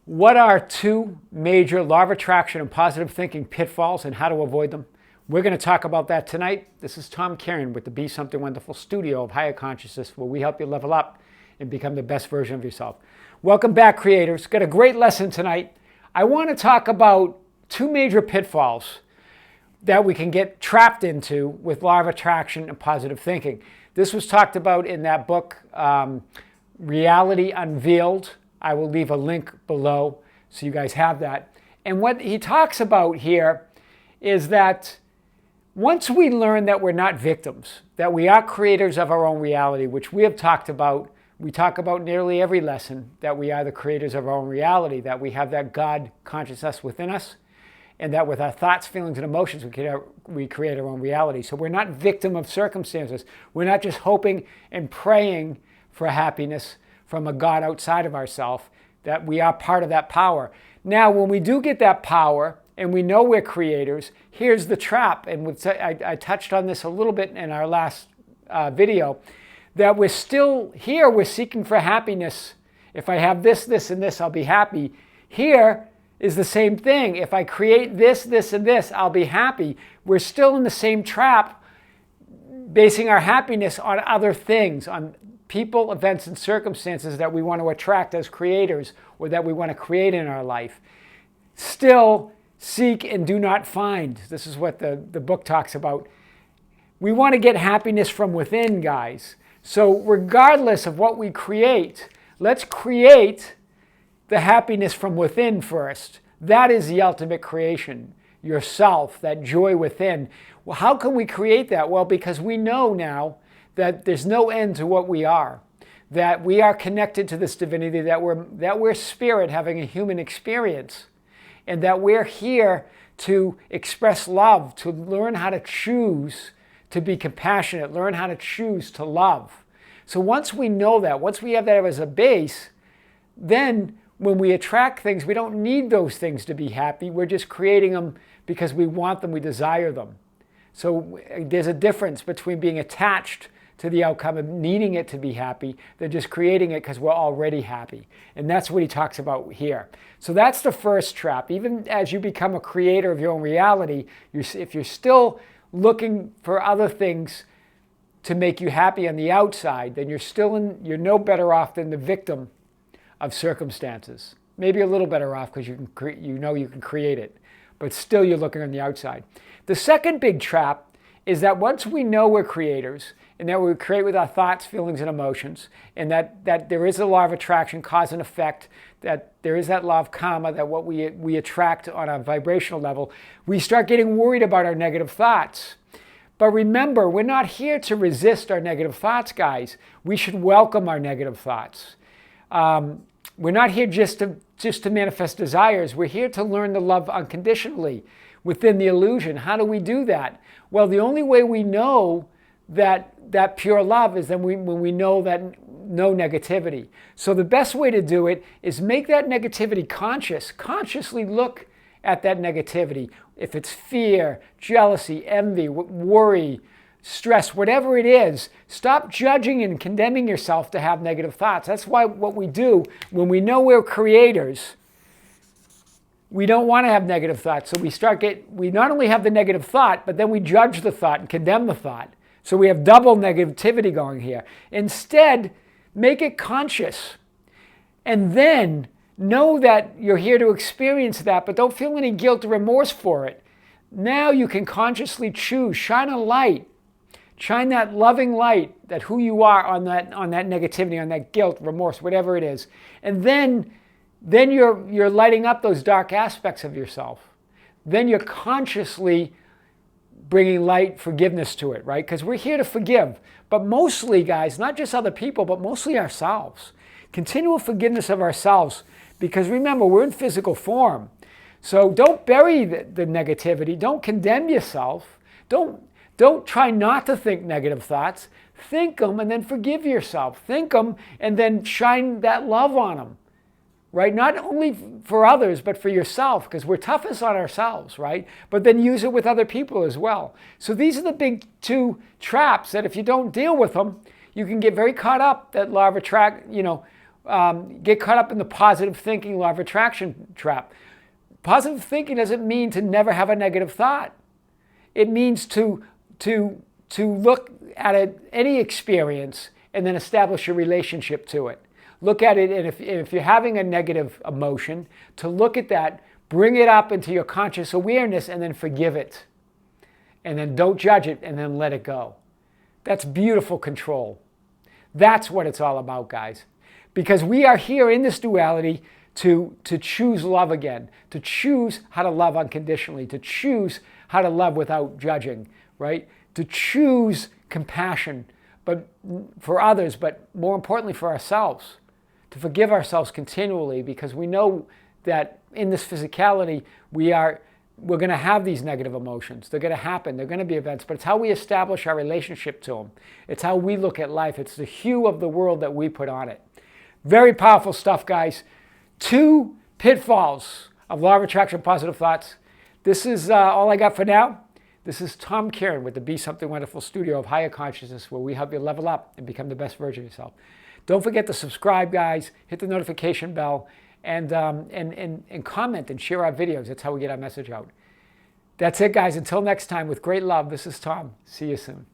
What are two major law of attraction and positive thinking pitfalls and how to avoid them? We're going to talk about that tonight. This is Tom Kieran with the Be Something Wonderful studio of Higher Consciousness, where we help you level up and become the best version of yourself. Welcome back, creators. Got a great lesson tonight. I want to talk about two major pitfalls that we can get trapped into with law of attraction and positive thinking. This was talked about in that book, Reality Unveiled. I will leave a link below so you guys have that. And what he talks about here is that once we learn that we're not victims, that we are creators of our own reality, which we have talked about, we talk about nearly every lesson, that we are the creators of our own reality, that we have that God consciousness within us, and that with our thoughts, feelings, and emotions, we create our own reality. So we're not victim of circumstances. We're not just hoping and praying for happiness from a God outside of ourselves, that we are part of that power. Now, when we do get that power and we know we're creators, here's the trap. And I touched on this a little bit in our last video, that we're still here, we're seeking for happiness. If I have this, this, and this, I'll be happy. Here is the same thing. If I create this, this, and this, I'll be happy. We're still in the same trap, basing our happiness on other things, on people, events, and circumstances that we want to attract as creators or that we want to create in our life. Still, seek and do not find. This is what the book talks about. We want to get happiness from within, guys. So regardless of what we create, let's create the happiness from within first. That is the ultimate creation. Yourself, that joy within. Well, how can we create that? Well, because we know now that there's no end to what we are, that we are connected to this divinity, that we're spirit having a human experience, and that we're here to express love, to learn how to choose to be compassionate, learn how to choose to love. So once we know that, once we have that as a base, then when we attract things, we don't need those things to be happy. We're just creating them because we want them, we desire them. So there's a difference between being attached to the outcome of needing it to be happy than just creating it because we're already happy. And that's what he talks about here. So that's the first trap. Even as you become a creator of your own reality, if you're still looking for other things to make you happy on the outside, then you're no better off than the victim of circumstances. Maybe a little better off because you can create it, but still you're looking on the outside. The second big trap is that once we know we're creators and that we create with our thoughts, feelings, and emotions, and that there is a law of attraction, cause and effect, that there is that law of karma, that what we attract on a vibrational level, we start getting worried about our negative thoughts. But remember, we're not here to resist our negative thoughts, guys. We should welcome our negative thoughts. We're not here just to manifest desires. We're here to learn to love unconditionally within the illusion. How do we do that? Well, the only way we know that pure love is when we know that no negativity. So the best way to do it is make that negativity conscious. Consciously look at that negativity. If it's fear, jealousy, envy, worry, stress, whatever it is, stop judging and condemning yourself to have negative thoughts. That's why what we do when we know we're creators, we don't want to have negative thoughts. So we not only have the negative thought, but then we judge the thought and condemn the thought. So we have double negativity going here. Instead, make it conscious. And then know that you're here to experience that, but don't feel any guilt or remorse for it. Now you can consciously choose, shine a light. Shine that loving light, that who you are on that negativity, on that guilt, remorse, whatever it is. And then you're lighting up those dark aspects of yourself. Then you're consciously bringing light, forgiveness to it, right? Because we're here to forgive. But mostly, guys, not just other people, but mostly ourselves. Continual forgiveness of ourselves. Because remember, we're in physical form. So don't bury the negativity. Don't condemn yourself. Don't try not to think negative thoughts. Think them and then forgive yourself. Think them and then shine that love on them, right? Not only for others, but for yourself, because we're toughest on ourselves, right? But then use it with other people as well. So these are the big two traps that if you don't deal with them, you can get very caught up that law of attraction, get caught up in the positive thinking law of attraction trap. Positive thinking doesn't mean to never have a negative thought. It means to look at any experience and then establish a relationship to it. Look at it, and if you're having a negative emotion, to look at that, bring it up into your conscious awareness, and then forgive it. And then don't judge it, and then let it go. That's beautiful control. That's what it's all about, guys. Because we are here in this duality to choose love again, to choose how to love unconditionally, to choose how to love without judging, right? To choose compassion, but for others, but more importantly for ourselves. To forgive ourselves continually, because we know that in this physicality we're going to have these negative emotions. They're going to happen. They're going to be events, but it's how we establish our relationship to them. It's how we look at life. It's the hue of the world that we put on it. Very powerful stuff, guys. 2 pitfalls of law of attraction, positive thoughts. This is all I got for now. This is Tom Kieran with the Be Something Wonderful studio of higher consciousness, where we help you level up and become the best version of yourself. Don't forget to subscribe, guys. Hit the notification bell and comment and share our videos. That's how we get our message out. That's it, guys. Until next time, with great love, this is Tom. See you soon.